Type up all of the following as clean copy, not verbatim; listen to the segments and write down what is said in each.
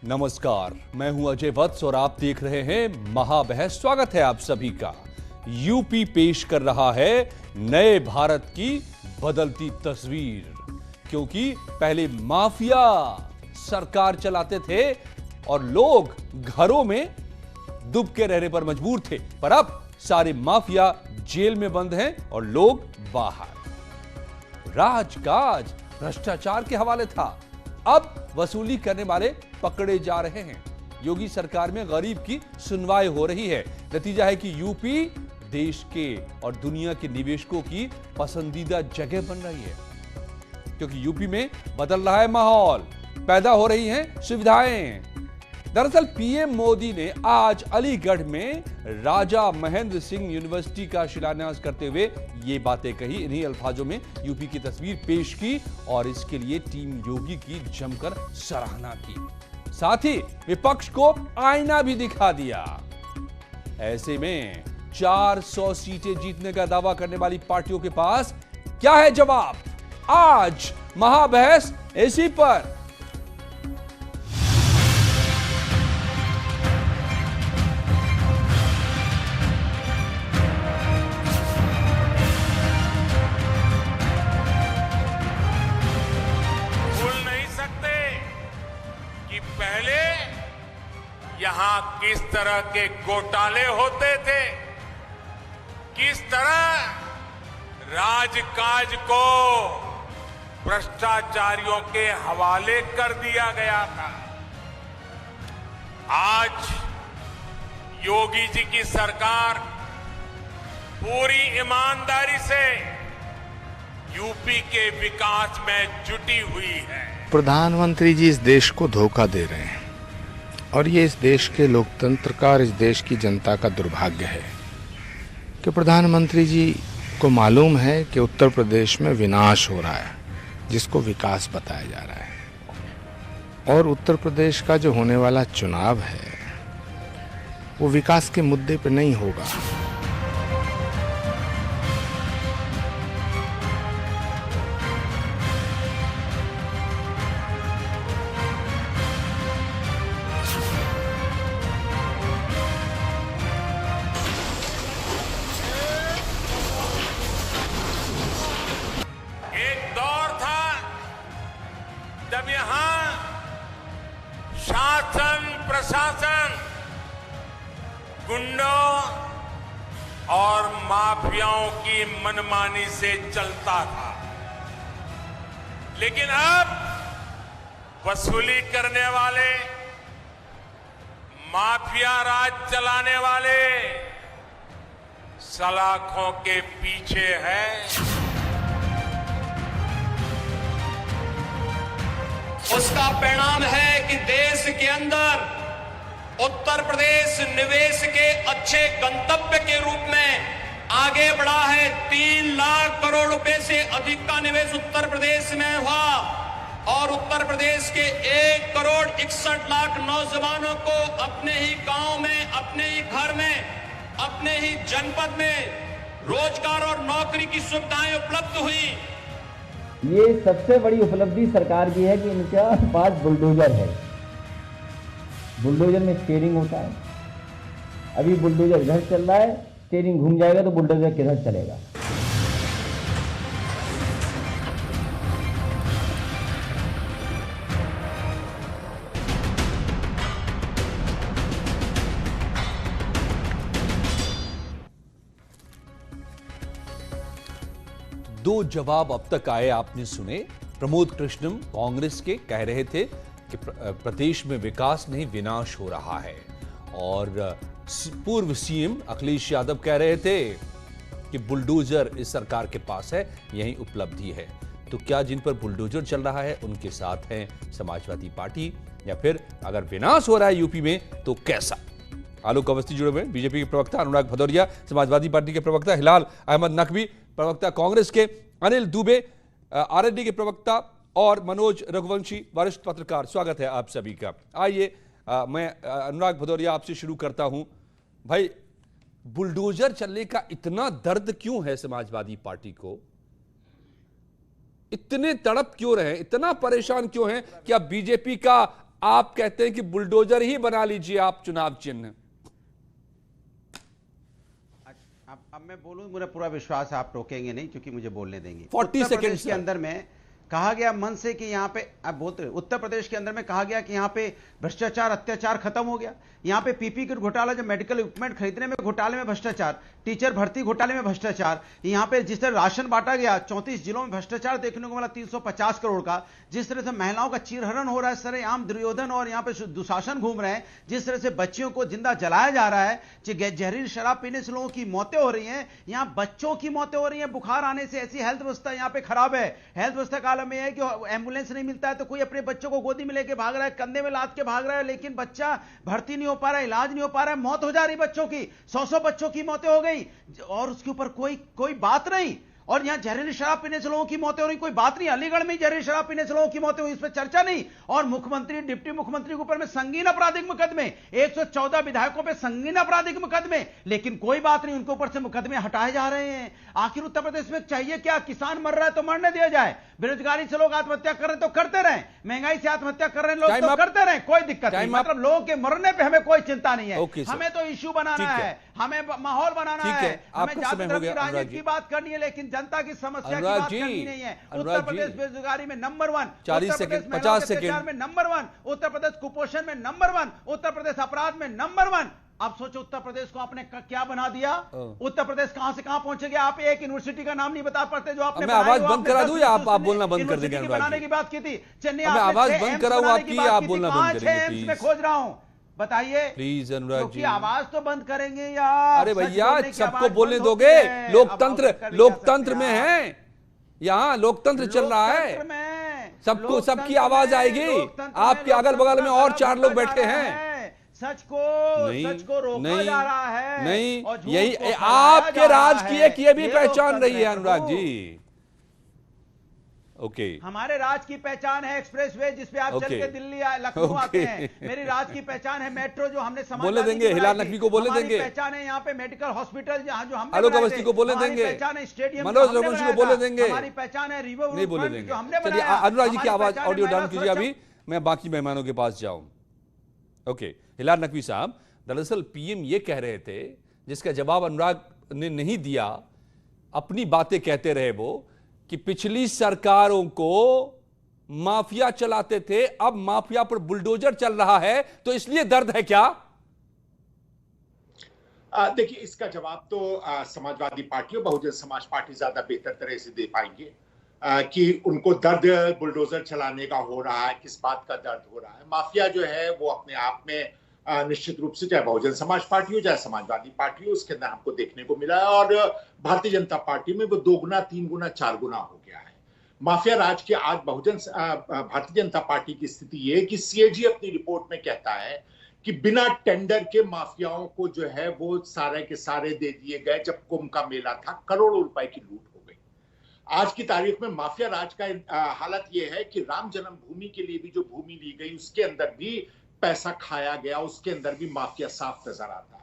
नमस्कार, मैं हूं अजय वत्स और आप देख रहे हैं महाबहस। स्वागत है आप सभी का। यूपी पेश कर रहा है नए भारत की बदलती तस्वीर, क्योंकि पहले माफिया सरकार चलाते थे और लोग घरों में दुब के रहने पर मजबूर थे, पर अब सारे माफिया जेल में बंद हैं और लोग बाहर। राजकाज भ्रष्टाचार के हवाले था, अब वसूली करने वाले पकड़े जा रहे हैं। योगी सरकार में गरीब की सुनवाई हो रही है। नतीजा है कि यूपी देश के और दुनिया के निवेशकों की पसंदीदा जगह बन रही है, क्योंकि यूपी में बदल रहा है माहौल, पैदा हो रही हैं सुविधाएं। दरअसल पीएम मोदी ने आज अलीगढ़ में राजा महेंद्र सिंह यूनिवर्सिटी का शिलान्यास करते हुए ये बातें कही। इन्हीं अल्फाजों में यूपी की तस्वीर पेश की और इसके लिए टीम योगी की जमकर सराहना की। साथ ही विपक्ष को आईना भी दिखा दिया। ऐसे में 400 सीटें जीतने का दावा करने वाली पार्टियों के पास क्या है जवाब? आज महाबहस इसी पर। यहां किस तरह के घोटाले होते थे, किस तरह राजकाज को भ्रष्टाचारियों के हवाले कर दिया गया था। आज योगी जी की सरकार पूरी ईमानदारी से यूपी के विकास में जुटी हुई है। प्रधानमंत्री जी इस देश को धोखा दे रहे हैं और ये इस देश के लोकतंत्र का और इस देश की जनता का दुर्भाग्य है कि प्रधानमंत्री जी को मालूम है कि उत्तर प्रदेश में विनाश हो रहा है, जिसको विकास बताया जा रहा है। और उत्तर प्रदेश का जो होने वाला चुनाव है वो विकास के मुद्दे पर नहीं होगा। जब यहां शासन प्रशासन गुंडों और माफियाओं की मनमानी से चलता था, लेकिन अब वसूली करने वाले, माफिया राज चलाने वाले सलाखों के पीछे है। उसका परिणाम है कि देश के अंदर उत्तर प्रदेश निवेश के अच्छे गंतव्य के रूप में आगे बढ़ा है। 3 लाख करोड़ रुपए से अधिक का निवेश उत्तर प्रदेश में हुआ और उत्तर प्रदेश के 1 करोड़ 61 लाख नौजवानों को अपने ही गांव में, अपने ही घर में, अपने ही जनपद में रोजगार और नौकरी की सुविधाएं उपलब्ध हुई। ये सबसे बड़ी उपलब्धि सरकार की है कि इनका पास बुलडोजर है। बुलडोजर में स्टीयरिंग होता है। अभी बुलडोजर इधर चल रहा है, स्टीयरिंग घूम जाएगा तो बुलडोजर किधर चलेगा। दो जवाब अब तक आए, आपने सुने। प्रमोद कृष्णम कांग्रेस के कह रहे थे कि प्रदेश में विकास नहीं विनाश हो रहा है, और पूर्व सीएम अखिलेश यादव कह रहे थे कि बुलडोजर इस सरकार के पास है, यही उपलब्धि है। तो क्या जिन पर बुलडोजर चल रहा है उनके साथ है समाजवादी पार्टी, या फिर अगर विनाश हो रहा है यूपी में तो कैसा? आलोक अवस्थी जुड़े हुए, बीजेपी के प्रवक्ता अनुराग भदौरिया, समाजवादी पार्टी के प्रवक्ता हिलाल अहमद नकवी, प्रवक्ता कांग्रेस के अनिल दुबे, आरएलडी के प्रवक्ता, और मनोज रघुवंशी, वरिष्ठ पत्रकार। स्वागत है आप सभी का। आइए मैं अनुराग भदौरिया आपसे शुरू करता हूं। भाई, बुलडोजर चलने का इतना दर्द क्यों है समाजवादी पार्टी को? इतने तड़प क्यों रहे, इतना परेशान क्यों हैं कि अब बीजेपी का आप कहते हैं कि बुलडोजर ही बना लीजिए आप चुनाव चिन्ह। अब मैं बोलूं, मुझे पूरा विश्वास है आप रोकेंगे नहीं, क्योंकि मुझे बोलने देंगे। 40 सेकंड के अंदर में कहा गया मन से कि यहाँ पे, आप बोलते उत्तर प्रदेश के अंदर में कहा गया कि यहाँ पे भ्रष्टाचार अत्याचार खत्म हो गया। यहाँ पे पीपी किट घोटाला, जो मेडिकल इक्विपमेंट खरीदने में घोटाले में भ्रष्टाचार, टीचर भर्ती घोटाले में भ्रष्टाचार, यहाँ पे जिस तरह राशन बांटा गया 34 जिलों में भ्रष्टाचार देखने को मिला 350 करोड़ का, जिस तरह से महिलाओं का चीरहरण हो रहा है, इस तरह आम दुर्योधन और यहाँ पे दुशासन घूम रहे हैं, जिस तरह से बच्चियों को जिंदा जलाया जा रहा है, जहरीली शराब पीने से लोगों की मौतें हो रही हैं, यहाँ बच्चों की मौतें हो रही हैं बुखार आने से। ऐसी हेल्थ व्यवस्था यहाँ पे खराब है। हेल्थ व्यवस्था का आलम यह है कि एम्बुलेंस नहीं मिलता है तो कोई अपने बच्चों को गोदी में लेके भाग रहा है, कंधे में लाद के भाग रहा है, लेकिन बच्चा भर्ती नहीं हो पा रहा है, इलाज नहीं हो पा रहा है, मौत हो जा रही बच्चों की। 100 बच्चों की मौतें हो गई और उसके ऊपर कोई बात नहीं। और यहां जहरीली शराब पीने से लोगों की मौतें हो रही, कोई बात नहीं। अलीगढ़ में जहरीली शराब पीने से लोगों की मौतें हुई, इस पर चर्चा नहीं। और मुख्यमंत्री, डिप्टी मुख्यमंत्री के ऊपर में संगीन आपराधिक मुकदमे, 114 विधायकों पे संगीन आपराधिक मुकदमे, लेकिन कोई बात नहीं, उनके ऊपर से मुकदमे हटाए जा रहे हैं। आखिर उत्तर प्रदेश में चाहिए क्या? किसान मर रहा है तो मरने दिया जाए, बेरोजगारी से लोग आत्महत्या कर रहे हैं तो करते रहें, महंगाई से आत्महत्या कर रहे हैं लोग तो करते रहें, कोई दिक्कत नहीं। मतलब लोगों के मरने पे हमें कोई चिंता नहीं है। हमें तो इश्यू बनाना है, हमें माहौल बनाना है, हमें जाति धर्म की राजनीति की बात करनी है, लेकिन जनता की समस्या की बात करनी नहीं है। उत्तर प्रदेश बेरोजगारी में नंबर 1, 40 सेकंड, 50 सेकंड में नंबर 1, उत्तर प्रदेश कुपोषण में नंबर 1, उत्तर प्रदेश अपराध में नंबर 1। आप सोचो उत्तर प्रदेश को आपने क्या बना दिया? उत्तर प्रदेश कहां से कहां पहुंच गया? आप एक यूनिवर्सिटी का नाम नहीं बता पाते जो आपने। मैं आवाज बंद करा दूं या आप बोलना बंद कर देंगे? बनाने की बात की थी चेन्नई, मैं आवाज बंद कराऊं आपकी या आप बोलना बंद करेंगे? मैं खोज रहा हूं, बताइए प्लीज अनुराग जी। आवाज तो बंद करेंगे यार। अरे भैया सबको बोलने दोगे? लोकतंत्र में है, यहाँ लोकतंत्र चल रहा है, सबको सबकी आवाज आएगी। आपके अगल बगल में और 4 लोग बैठे हैं। सच को रोका जा रहा है। नहीं, यही आपके राज की एक ये भी पहचान रही है अनुराग जी। ओके, हमारे राज की पहचान है एक्सप्रेसवे जिसपे आप चल के दिल्ली लखनऊ आते हैं। मेरी राज की पहचान है मेट्रो जो हमने बोले देंगे, हिलाल नकवी को बोले देंगे। पहचान है यहाँ पे मेडिकल हॉस्पिटल जो हमने, आलोक अवस्थी को बोले देंगे, पहचान है स्टेडियम, मनोज रघुवंशी को बोले देंगे, हमारी पहचान है रिवर नहीं बोले देंगे। जो हमने चलिए अनुराग जी की आवाज ऑडियो डाउन कीजिए, अभी मैं बाकी मेहमानों के पास जाऊं। ओके, हिलाल नकवी साहब, दरअसल पीएम ये कह रहे थे, जिसका जवाब अनुराग ने नहीं दिया, अपनी बातें कहते रहे वो, कि पिछली सरकारों को माफिया चलाते थे, अब माफिया पर बुलडोजर चल रहा है, तो इसलिए दर्द है क्या? देखिए, इसका जवाब तो समाजवादी पार्टी और बहुजन समाज पार्टी ज्यादा बेहतर तरह से दे पाएंगे कि उनको दर्द बुलडोजर चलाने का हो रहा है, किस बात का दर्द हो रहा है। माफिया जो है वो अपने आप में निश्चित रूप से, चाहे बहुजन समाज पार्टी हो चाहे समाजवादी पार्टी हो, उसके अंदर हमको देखने को मिला है। और भारतीय जनता पार्टी में वो 2 गुना 3 गुना 4 गुना हो गया है माफिया राज के। आज भारतीय जनता पार्टी की स्थिति ये है कि सीएजी अपनी रिपोर्ट में कहता है कि बिना टेंडर के माफियाओं को जो है वो सारे के सारे दे दिए गए। जब कुंभ का मेला था, करोड़ों रुपए की लूट हो गई। आज की तारीख में माफिया राज का हालत ये है कि राम जन्मभूमि के लिए भी जो भूमि ली गई उसके अंदर भी पैसा खाया गया, उसके अंदर भी माफिया साफ नजर आता है।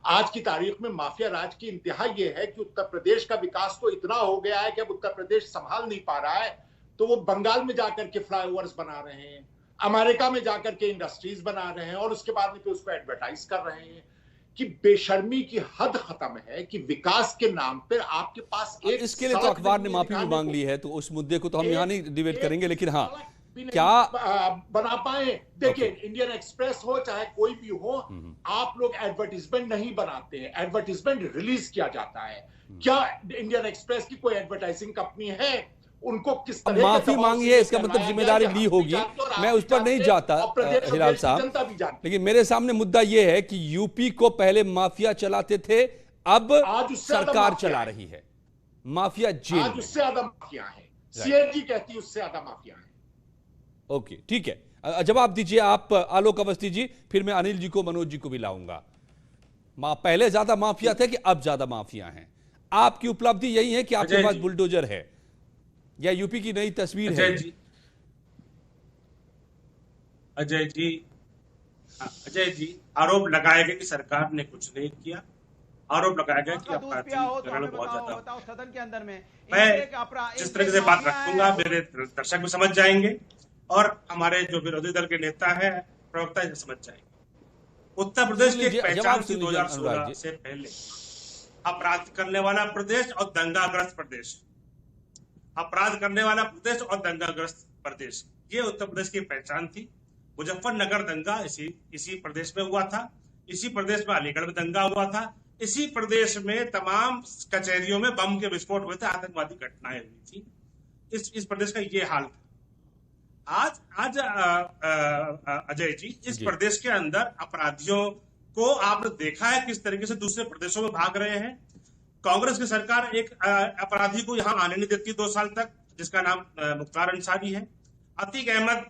आज की तारीख में माफिया राज की इंतहा यह है कि उत्तर प्रदेश का विकास तो इतना हो गया है कि अब उत्तर प्रदेश संभाल नहीं पा रहा है, तो वो बंगाल में जाकर के फ्लाईओवर्स बना रहे हैं, अमेरिका में जाकर के इंडस्ट्रीज बना रहे हैं और उसके बाद में उसको एडवर्टाइज कर रहे हैं। कि बेशर्मी की हद खत्म है कि विकास के नाम पर आपके पास एक, इसके लिए तो अखबार ने माफी भी मांग ली है, तो उस मुद्दे को तो हम यहाँ नहीं डिबेट करेंगे, लेकिन हाँ क्या बना पाए। देखिए, इंडियन एक्सप्रेस हो चाहे कोई भी हो, आप लोग एडवर्टीजमेंट नहीं बनाते हैं, एडवर्टीजमेंट रिलीज किया जाता है। क्या इंडियन एक्सप्रेस की कोई एडवर्टाइजिंग कंपनी है? उनको किस तरह माफी मांगी है, इसका मतलब जिम्मेदारी ली होगी, मैं उस पर नहीं जाता हिलाल साहब, लेकिन मेरे सामने मुद्दा यह है कि यूपी को पहले माफिया चलाते थे, अब सरकार चला रही है। माफिया जेल में, उससे ज्यादा माफिया है, सीएजी कहती है उससे ज्यादा माफिया है। ओके, ठीक है, जवाब दीजिए आप आलोक अवस्थी जी, फिर मैं अनिल जी को, मनोज जी को भी लाऊंगा। पहले ज्यादा माफिया थे कि अब ज्यादा माफिया हैं? आपकी उपलब्धि यही है कि आपके पास बुलडोजर है, या यूपी की नई तस्वीर है? अजय जी आरोप लगाया गया कि सरकार ने कुछ नहीं किया, आरोप लगाया गया कि अपराधीकरण बहुत ज्यादा। सदन के अंदर में मैं जिस तरह से बात रखूंगा मेरे दर्शक भी समझ जाएंगे। मैं जिस तरह से बात रखूंगा मेरे दर्शक भी समझ जाएंगे। और हमारे जो विरोधी दल के नेता है, प्रवक्ता इसे समझ जाएंगे। उत्तर प्रदेश की एक पहचान थी 2016 से पहले, अपराध करने वाला प्रदेश और दंगाग्रस्त प्रदेश, अपराध करने वाला प्रदेश और दंगाग्रस्त प्रदेश, ये उत्तर प्रदेश की पहचान थी। मुजफ्फरनगर दंगा इसी प्रदेश में हुआ था, इसी प्रदेश में अलीगढ़ में दंगा हुआ था, इसी प्रदेश में तमाम कचहरियों में बम के विस्फोट हुए थे, आतंकवादी घटनाएं हुई थी। इस प्रदेश का ये हाल था। आज अजय जी, इस प्रदेश के अंदर अपराधियों को आपने देखा है किस तरीके से दूसरे प्रदेशों में भाग रहे हैं। कांग्रेस की सरकार एक अपराधी को यहां आने नहीं देती 2 साल तक, जिसका नाम मुख्तार अंसारी है। अतीक अहमद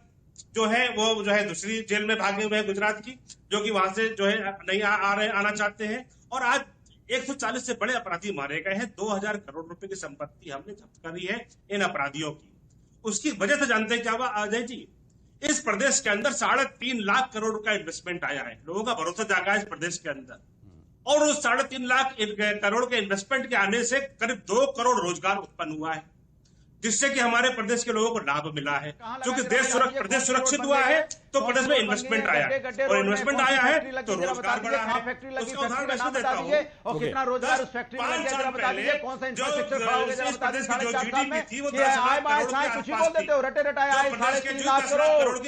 जो है वो जो है दूसरी जेल में भागे हुए हैं गुजरात की, जो कि वहां से जो है नहीं आना चाहते हैं। और आज 140 से बड़े अपराधी मारे गए हैं। 2000 करोड़ रुपए की संपत्ति हमने जब्त करी है इन अपराधियों की। उसकी वजह से जानते हैं क्या हुआ अजय जी? इस प्रदेश के अंदर 3.5 लाख करोड़ का इन्वेस्टमेंट आया है। लोगों का भरोसा जागा है इस प्रदेश के अंदर, और उस 3.5 लाख करोड़ के इन्वेस्टमेंट के आने से करीब 2 करोड़ रोजगार उत्पन्न हुआ है, जिससे कि हमारे प्रदेश के लोगों को लाभ मिला है। क्योंकि प्रदेश सुरक्षित हुआ है तो प्रदेश में इन्वेस्टमेंट आया है, और इन्वेस्टमेंट आया है तो रोजगार बढ़ा है। उसका उदाहरण मैं देता हूं, और कितना रोजगार उस फैक्ट्री में लग गया बता दीजिए, कौन सा इंफ्रास्ट्रक्चर खड़ा हो गया बता दीजिए। 4.5 में थी वो 10 लाख करोड़ के आसपास, कुछ बोल देते हो, रटे रटाए आए 3.5 लाख करोड़,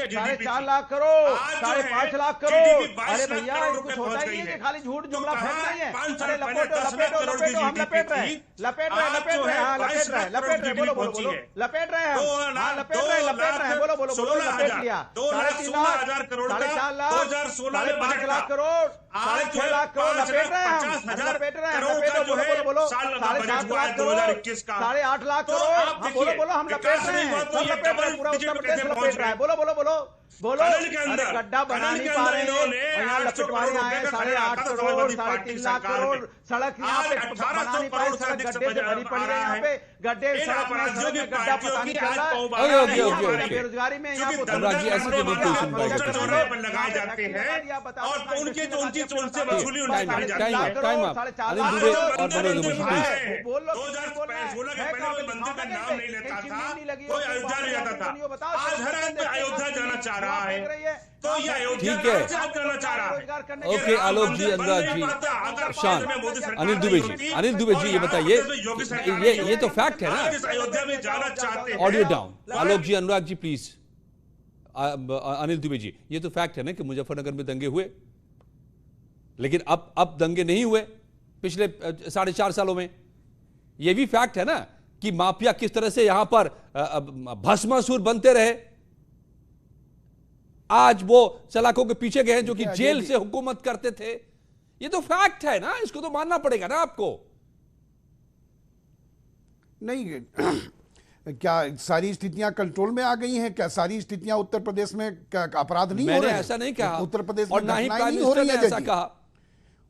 4.5 लाख करोड़, 5.5 लाख करोड़। अरे भैया कुछ होता ही नहीं है, खाली झूठ जुमला फेंक रही है। अरे लपेटो लपेटो लपेटो, हम लपेट रहे हैं, लपेट रहे लपेट रहे, हाँ लपेट रहे लपेट रहे, बोलो बोलो बोलो, लपेट रहे हैं, हाँ लपेट रहे, बोलो बोलो बोलो, लपेट लिया। 2,16,000 करोड़ का 2016 में बजट 5 लाख करोड़, 6.5 लाख करोड़ लपेट रहे हैं, लपेट रहे हैं, लपेटो बोलो बोलो, 7.5 लाख करोड़, 8.5 लाख करोड़, बोलो बोलो, हम लपेट रहे हैं, सब लपेट रहे हैं, पूरा उत्तर प्रदेश लपेट रहा है। बोलो बोलो बोलो बोलो। अरे गड्ढा बना नहीं पा रहे हैं, यहाँ लपेटवाने आए 8.5 करोड़, 3.5 लाख करोड़, सड़क यहाँ पे बना नहीं पाए, सड़क गड्ढे से भरी पड़ी है, यहाँ पे गड्ढे सड़क में गड्ढा पता नहीं चल रहा है। बेरोजगारी में यहाँ लगाए जाते हैं और उनकी जो उनकी चोल से वसूली बोलो मंदिर का नाम नहीं लेता था, कोई अयोध्या नहीं जाता था। आज हर आदमी अयोध्या जाना चाह रहा है, तो ये अयोध्या जाना चाह रहा है। ओके आलोक जी, अनुराग जी, शांत। अनिल दुबे जी ये बताइए, ये तो फैक्ट है ना, अयोध्या में जाना चाहते हैं। Audio down. Alok ji, Anurag ji please. Anil Dubey ji, ये तो फैक्ट है ना कि मुजफ्फरनगर में दंगे हुए, लेकिन अब दंगे नहीं हुए पिछले 4.5 सालों में। ये भी फैक्ट है ना कि माफिया किस तरह से यहां पर भस्मासुर बनते रहे। आज वो सलाखों के पीछे गए हैं जो कि जेल से हुकूमत करते थे। ये तो फैक्ट है ना, इसको तो मानना पड़ेगा ना आपको। नहीं क्या सारी स्थितियां कंट्रोल में आ गई हैं? क्या सारी स्थितियां उत्तर प्रदेश में अपराध नहीं हो रहे हैं? ऐसा नहीं कहा उत्तर प्रदेश और में ना ही घटनाएं नहीं हो रही है ऐसा कहा।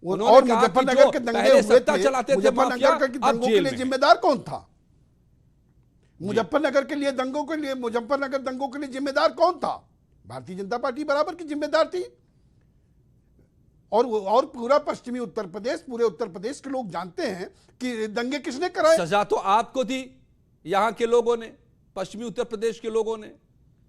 और मुजफ्फरनगर के दंगे हुए थे, मुजफ्फरनगर के दंगों के लिए जिम्मेदार कौन था? मुजफ्फरनगर के लिए दंगों के लिए, मुजफ्फरनगर दंगों के लिए जिम्मेदार कौन था? भारतीय जनता पार्टी बराबर की जिम्मेदार थी। और पूरा पश्चिमी उत्तर प्रदेश, पूरे उत्तर प्रदेश के लोग जानते हैं कि दंगे किसने कराए। सजा तो आपको दी यहां के लोगों ने, पश्चिमी उत्तर प्रदेश के लोगों ने।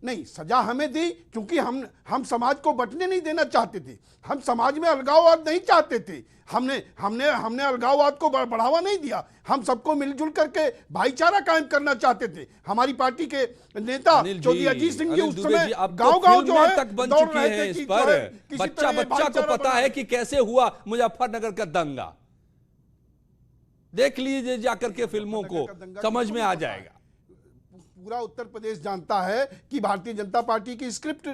नहीं, सजा हमें दी क्योंकि हम समाज को बंटने नहीं देना चाहते थे। हम समाज में अलगाववाद नहीं चाहते थे। हमने अलगाववाद को बढ़ावा नहीं दिया। हम सबको मिलजुल करके भाईचारा कायम करना चाहते थे। हमारी पार्टी के नेता चौधरी अजीत सिंह जी उस समय गांव-गांव जो है तक बन चुके हैं इस पर। बच्चा को पता है कि कैसे हुआ मुजफ्फरनगर का दंगा। देख लीजिए जाकर के फिल्मों को, समझ में आ जाएगा। पूरा उत्तर प्रदेश जानता है कि भारतीय जनता पार्टी की स्क्रिप्ट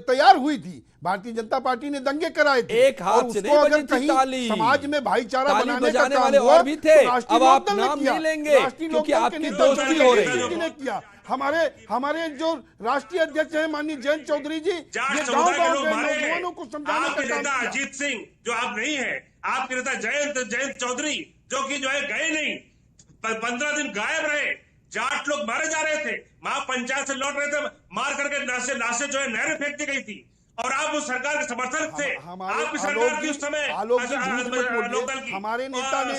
तैयार हुई थी। भारतीय जनता पार्टी ने दंगे कराए थे। एक हाथ से नहीं बजी थी ताली। समाज में भाईचारा बनाने का काम वाले और भी थे। अब आप नाम नहीं लेंगे क्योंकि आपकी दोस्ती हो रही है। किया हमारे जो राष्ट्रीय अध्यक्ष हैं माननीय जयंत चौधरी जी, ये गांव-गांव के नौजवानों को समझाने का काम किया। अजीत सिंह जो आप नहीं है, आपके नेता जयंत चौधरी जो कि जो है गए नहीं, 15 दिन गायब रहे। जाट लोग मारे जा रहे थे, पंचायत से लौट रहे थे, मार करके लाशें जो है नहर में फेंक दी गई थी। और आप उस सरकार के समर्थक थे। हमारे आपकी सरकार थी उस समय आलोक जी झूठ मत बोलिए। लोकदल की हमारे नेता ने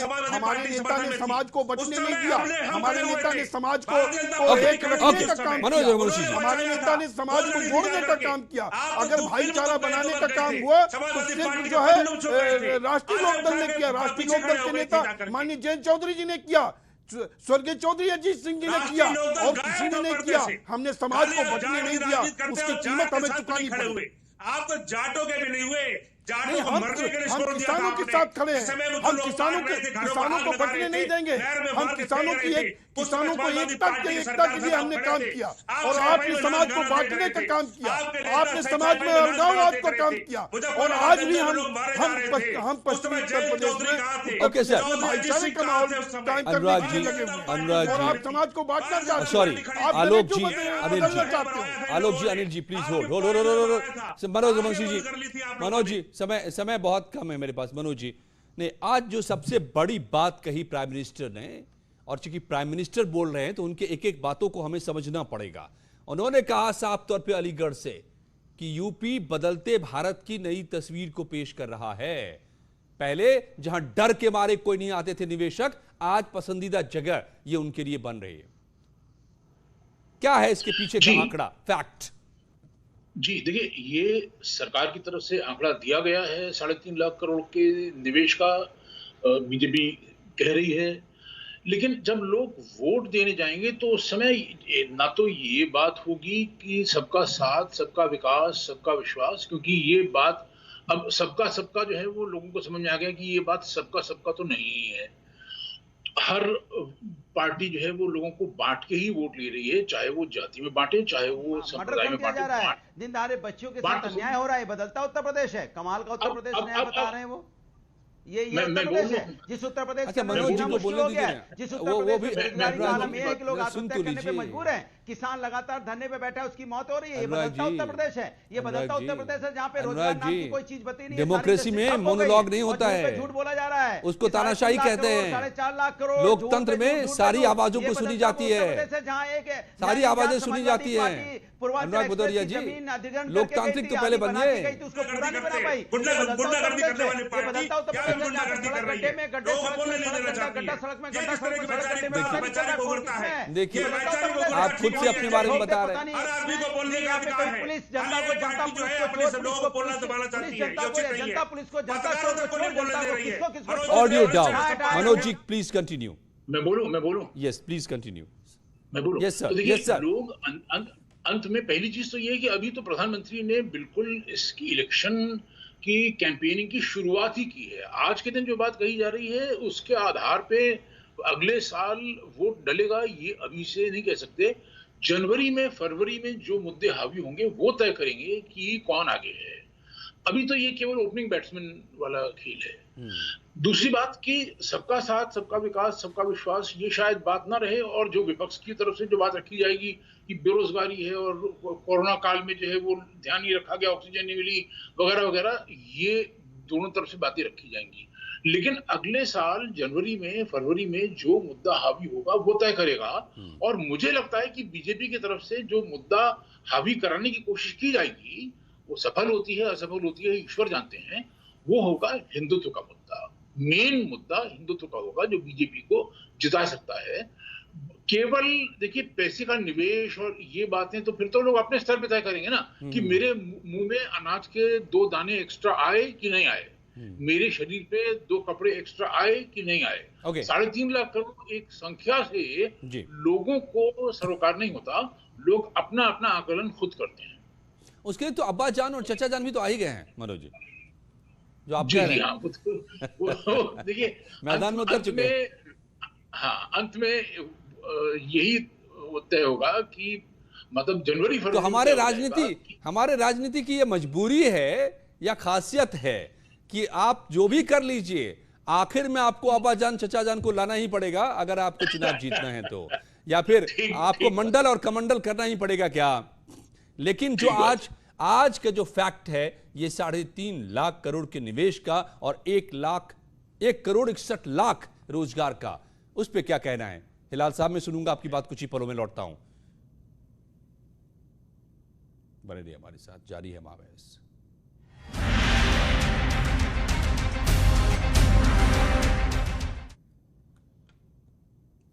समाज को बचने नहीं दिया। हमारे नेता ने समाज को एक रखने का काम किया। हमारे नेता ने समाज को जोड़ने का काम किया। अगर भाईचारा बनाने का काम हुआ तो सिर्फ जो है राष्ट्रीय लोकदल ने किया। राष्ट्रीय लोकदल के नेता माननीय जयंत चौधरी जी ने किया, स्वर्गीय चौधरी अजीत सिंह जी ने किया, और किसी ने नहीं किया। हमने समाज को बचने नहीं दिया, उसकी कीमत हमें चुकानी पड़ी। आप तो जाटों के भी नहीं हुए, जाटों को मरने के लिए हम छोड़ दिया था किसानों के आपने। साथ खड़े इस समय हैं। वो हम लोग किसानों मार रहे थे, घरों पर को हाथ लगा बचने रहे नहीं थे, देंगे। नहर में हम मार के किसानों फेंक की रहे थे। उस समय किसानों को समाजवादी एकता पार्टी के सरकार लिए के हमने साथ काम खड़े किया, थे। और आप आपने सफाई समाज को में बांटने का थे। काम किया। आपके नेता आपने सफाई समाज में में अलगाववाद का लड़ते काम थे। किया, मुजफ्फरनगर और आज भी में लोग मारे जा रहे थे। हम उस पश्चिमी समय उत्तर जयंत प्रदेश चौधरी कहाँ थे? में ओके सर। भाईचारे का माहौल कायम करने अनुराग के लिए जी, लगे हुए हैं। अनुराग और जी, आप समाज को बांटना चाहते हैं। सॉरी, आप आलोक गरीब जी, क्यों अनिल बदलना जी, चाहते हो? आलोक जी, अनिल जी, प्लीज होल्ड मनोज वंशी जी, मनोज जी, समय बहुत कम है मेरे पास। मनोज जी ने आज जो सबसे बड़ी बात कही प्राइम मिनिस्टर ने, और चूंकि प्राइम मिनिस्टर बोल रहे हैं तो उनके एक एक बातों को हमें समझना पड़ेगा। उन्होंने कहा साफ तौर पे अलीगढ़ से कि यूपी बदलते भारत की नई तस्वीर को पेश कर रहा है। पहले जहां डर के मारे कोई नहीं आते थे निवेशक, आज पसंदीदा जगह ये उनके लिए बन रही है। क्या है इसके पीछे का आंकड़ा, फैक्ट? जी देखिए, ये सरकार की तरफ से आंकड़ा दिया गया है 3.5 लाख करोड़ के निवेश का, बीजेपी कह रही है। लेकिन जब लोग वोट देने जाएंगे तो उस समय ना तो ये बात होगी कि सबका साथ, सबका विकास, सबका विश्वास, क्योंकि ये बात अब सबका जो है वो लोगों को समझ में आ गया कि ये बात सबका तो नहीं है। हर पार्टी जो है वो लोगों को बांट के ही वोट ले रही है, चाहे वो जाति में बांटे, चाहे वो संप्रदाय में बांटे। जा रहा है, दिन दहाड़े बच्चियों के साथ अन्याय हो रहा है। बदलता उत्तर प्रदेश है, कमाल का उत्तर प्रदेश नया बता रहे हैं वो। ये उत्तर प्रदेश है जिस उत्तर प्रदेश अच्छा, मनोज जी को बोलने दीजिए। जिस उत्तर प्रदेश में बेरोजगारी का आलम है कि लोग आत्महत्या करने पे मजबूर हैं, किसान लगातार धरने पे बैठा है, उसकी मौत हो रही है। ये बदलता उत्तर प्रदेश है, ये बदलता उत्तर प्रदेश है जहां पे रोजगार नाम की कोई चीज बती नहीं है। डेमोक्रेसी में मोनोलॉग नहीं होता है, झूठ बोला जा रहा है, उसको तानाशाही कहते हैं। 4.5 लाख करोड़ लोकतंत्र में सारी आवाजों को सुनी जाती है, सारी आवाजें सुनी जाती है। अनुराग भदौरिया जी, लोकतांत्रिक तो पहले बनिए। उसको पूरा नहीं बना पाई। गुंडागर्दी करने वाली पार्टी बदलता उत्तर क्या प्रदेश गुंडागर्दी कर रही है? गड्ढे लोगों को बोलने नहीं देना चाहती है। गड्ढा सड़क में, ये गड्ढा इस तरह की वैचारिक उग्रता है। देखिए, ये वैचारिक उग्रता आप खुद से अपने बारे में बता रहे हैं। हर आदमी को बोलने का अधिकार है। पुलिस जनता को, जनता जो है अपने सब लोगों को बोलना दबाना चाहती है, ये उचित नहीं है। जनता पुलिस को, जनता को नहीं बोलने दे रही है। Audio down. Manoj ji please continue. मैं बोलूं? Yes please continue. मैं बोलूं? यस सर, तो देखिए, यस सर। लोग अंत में पहली चीज तो ये है कि अभी तो प्रधानमंत्री ने बिल्कुल इसकी इलेक्शन की कैंपेनिंग की शुरुआत ही की है। आज के दिन जो बात कही जा रही है उसके आधार पे अगले साल वोट डलेगा ये अभी से नहीं कह सकते। जनवरी में, फरवरी में जो मुद्दे हावी होंगे वो तय करेंगे कि कौन आगे है। अभी तो ये केवल ओपनिंग बैट्समैन वाला खेल है। दूसरी बात कि सबका साथ, सबका विकास, सबका विश्वास, ये शायद बात ना रहे, और जो विपक्ष की तरफ से जो बात रखी जाएगी कि बेरोजगारी है और कोरोना काल में जो है वो ध्यान नहीं रखा गया, ऑक्सीजन नहीं मिली वगैरह वगैरह, ये दोनों तरफ से बातें रखी जाएंगी। लेकिन अगले साल जनवरी में, फरवरी में जो मुद्दा हावी होगा वो तय करेगा। और मुझे लगता है कि बीजेपी की तरफ से जो मुद्दा हावी कराने की कोशिश की जाएगी वो सफल होती है, असफल होती है, ईश्वर जानते हैं। वो होगा हिंदुत्व का मुद्दा। मेन मुद्दा हिंदुत्व का होगा जो बीजेपी को जिता सकता है। केवल देखिए पैसे का निवेश और ये बातें तो फिर तो लोग अपने स्तर पे तय करेंगे ना कि मेरे मुंह में अनाज के 2 दाने एक्स्ट्रा आए कि नहीं आए, मेरे शरीर पे 2 कपड़े एक्स्ट्रा आए कि नहीं आए। 3.5 लाख करोड़ एक संख्या से लोगों को सरोकार नहीं होता, लोग अपना अपना आकलन खुद करते हैं। उसके लिए तो अब्बा जान और चचा जान भी तो आ ही गए हैं मनोज जी, जो आप कह रहे हैं। देखिए मैदान में उतर चुके हैं। हाँ, अंत में यही तय होगा कि मतलब जनवरी फरवरी। तो हमारे राजनीति की ये मजबूरी है या खासियत है कि आप जो भी कर लीजिए आखिर में आपको अब्बा जान चचा जान को लाना ही पड़ेगा अगर आपको चुनाव जीतना है तो, या फिर आपको मंडल और कमंडल करना ही पड़ेगा क्या? लेकिन जो आज का जो फैक्ट है ये 3.5 लाख करोड़ के निवेश का और 1 करोड़ 61 लाख रोजगार का, उस पे क्या कहना है? हिलाल साहब, मैं सुनूंगा आपकी बात कुछ ही पलों में, लौटता हूं। बने रहिए हमारे साथ, जारी है महाबहस।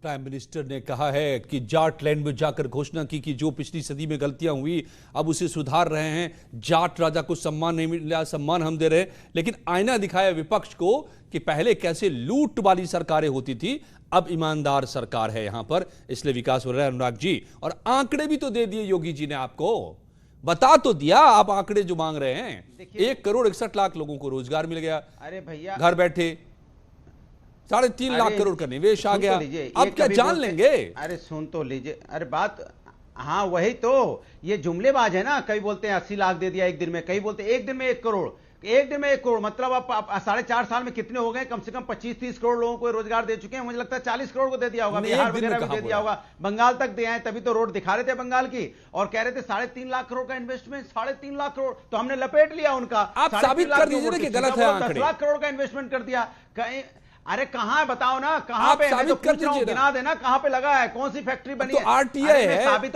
प्राइम मिनिस्टर ने कहा है कि जाट लैंड में जाकर घोषणा की कि जो पिछली सदी में गलतियां हुई अब उसे सुधार रहे हैं। जाट राजा को सम्मान नहीं मिला, सम्मान हम दे रहे हैं। लेकिन आईना दिखाया विपक्ष को कि पहले कैसे लूट वाली सरकारें होती थी, अब ईमानदार सरकार है यहां पर, इसलिए विकास हो रहा है। अनुराग जी, और आंकड़े भी तो दे दिए योगी जी ने, आपको बता तो दिया आप आंकड़े जो मांग रहे हैं। 1,61,00,000 लोगों को रोजगार मिल गया, अरे भैया घर बैठे 3.5 लाख करोड़ का निवेश आ गया। अब क्या जान लेंगे? अरे सुन तो लीजिए, अरे बात, हाँ वही तो, ये जुमलेबाज है ना। कई बोलते हैं 80 लाख दे दिया एक दिन में, कई बोलते हैं एक दिन में 1 करोड़, एक दिन में 1 करोड़। मतलब आप 4.5 साल में कितने हो गए? कम से कम 25-30 करोड़ लोगों को रोजगार दे चुके हैं। मुझे लगता है 40 करोड़ को दे दिया होगा, बिहार वगैरह को दे दिया होगा, बंगाल तक दे आए। तभी तो रोड दिखा रहे थे बंगाल की, और कह रहे थे 3.5 लाख करोड़ का इन्वेस्टमेंट। 3.5 लाख करोड़ तो हमने लपेट लिया उनका। आप साबित कर दीजिए ना कि गलत है आंकड़े। 10 लाख करोड़ का इन्वेस्टमेंट कर दिया। अरे कहाँ बताओ ना, कहाँ पे? मैं तो पूछ रहा हूँ, गिना देना कहाँ पे लगा है, कौन सी फैक्ट्री बनी है? तो आरटीआई है, पब्लिक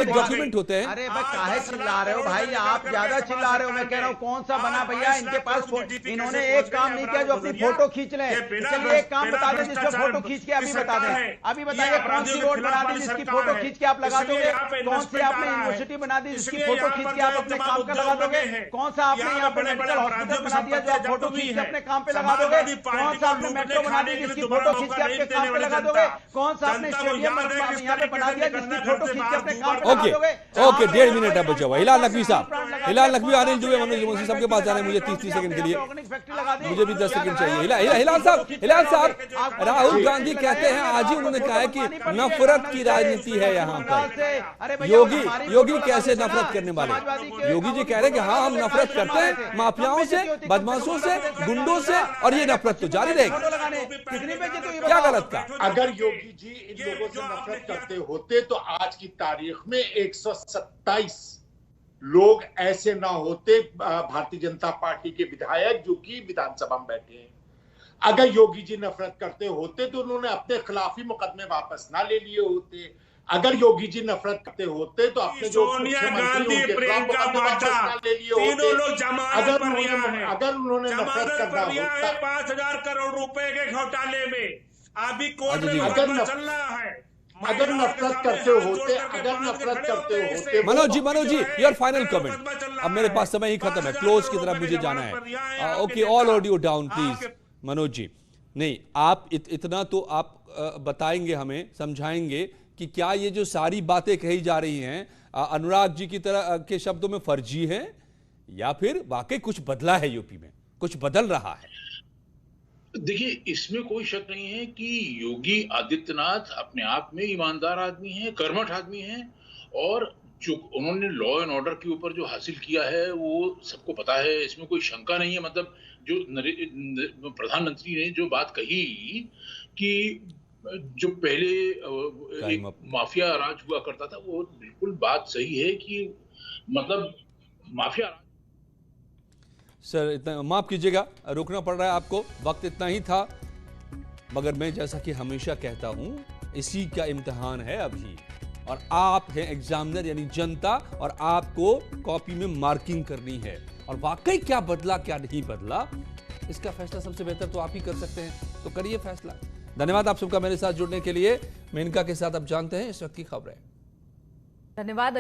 डॉक्यूमेंट होते हैं। अरे भाई काहे चिल्ला रहे हो भाई, आप ज्यादा चिल्ला रहे हो। मैं कह रहा हूँ कौन सा बना भैया? इनके पास इन्होंने एक काम नहीं किया जो अपनी फोटो खींच लें। चलिए एक काम बता दें जिसको फोटो खींच के अभी बता दें। अभी बताइए कौन सी रोड बना दी जिसकी फोटो खींच के आप लगा दोगे? कौन सी आपने यूनिवर्सिटी बना दी जिसकी फोटो खींच के आप अपने काम का लगा दोगे? कौन सा आपने यहाँ पे मेडिकल हॉस्पिटल बना दिया जो आप फोटो खींच के अपने काम पे लगा दोगे? कौन सा आपने मेट्रो बना दी जिसकी फोटो खींच के अपने काम पे लगा दोगे? कौन सा आपने स्टेडियम यहाँ पे बना दिया जिसकी फोटो खींच के अपने काम पे लगा दोगे? ओके 1.5 मिनट अब बचा हुआ। हिलाल नकवी साहब, हिलाल नकवी आने जो मनोज जोशी सबके पास जाना है मुझे 30 सेकंड के लिए, मुझे भी 10 सेकंड चाहिए। हिलाल साहब, राहुल गांधी कहते हैं, आज ही उन्होंने कहा है कि नफरत की राजनीति है यहाँ पर। योगी कैसे नफरत करने वाले? योगी जी कह रहे हैं कि हाँ हम नफरत करते हैं माफियाओं से, बदमाशों से, गुंडों से, और ये नफरत तो जारी रहेगी। क्या गलत का? अगर योगी जी इन लोगों से नफरत करते होते तो आज की तारीख में 127 लोग ऐसे ना होते भारतीय जनता पार्टी के विधायक जो कि विधानसभा में बैठे हैं। अगर योगी जी नफरत करते होते तो उन्होंने अपने खिलाफ ही मुकदमे वापस ना ले लिए होते। अगर योगी जी नफरत करते होते तो अपने जो मुख्यमंत्री उनके खिलाफ मुकदमे वापस ना ले लिए होते। अगर उन्होंने नफरत करना होता 5,000 करोड़ रुपए के घोटाले में अभी कोर्ट में चल रहा है। अगर नफरत करते होते, Manoj ji your final comment. अब मेरे पास समय ही खत्म है, क्लोज की तरफ मुझे जाना है। Okay, all audio down please. Manoj ji, नहीं आप इतना तो आप बताएंगे, हमें समझाएंगे कि क्या ये जो सारी बातें कही जा रही हैं अनुराग जी की तरह के शब्दों में फर्जी हैं, या फिर वाकई कुछ बदला है, यूपी में कुछ बदल रहा है? देखिए, इसमें कोई शक नहीं है कि योगी आदित्यनाथ अपने आप में ईमानदार आदमी हैं, कर्मठ आदमी हैं, और जो उन्होंने लॉ एंड ऑर्डर के ऊपर जो हासिल किया है वो सबको पता है, इसमें कोई शंका नहीं है। मतलब जो प्रधानमंत्री ने जो बात कही कि जो पहले एक माफिया राज हुआ करता था, वो बिल्कुल बात सही है कि मतलब माफिया। सर इतना माफ कीजिएगा, रोकना पड़ रहा है आपको, वक्त इतना ही था। मगर मैं जैसा कि हमेशा कहता हूं, इसी का इम्तिहान है अभी, और आप हैं एग्जामिनर यानी जनता, और आपको कॉपी में मार्किंग करनी है। और वाकई क्या बदला क्या नहीं बदला, इसका फैसला सबसे बेहतर तो आप ही कर सकते हैं, तो करिए फैसला। धन्यवाद आप सबका मेरे साथ जुड़ने के लिए। मेनका के साथ अब जानते हैं इस वक्त की खबरें। धन्यवाद।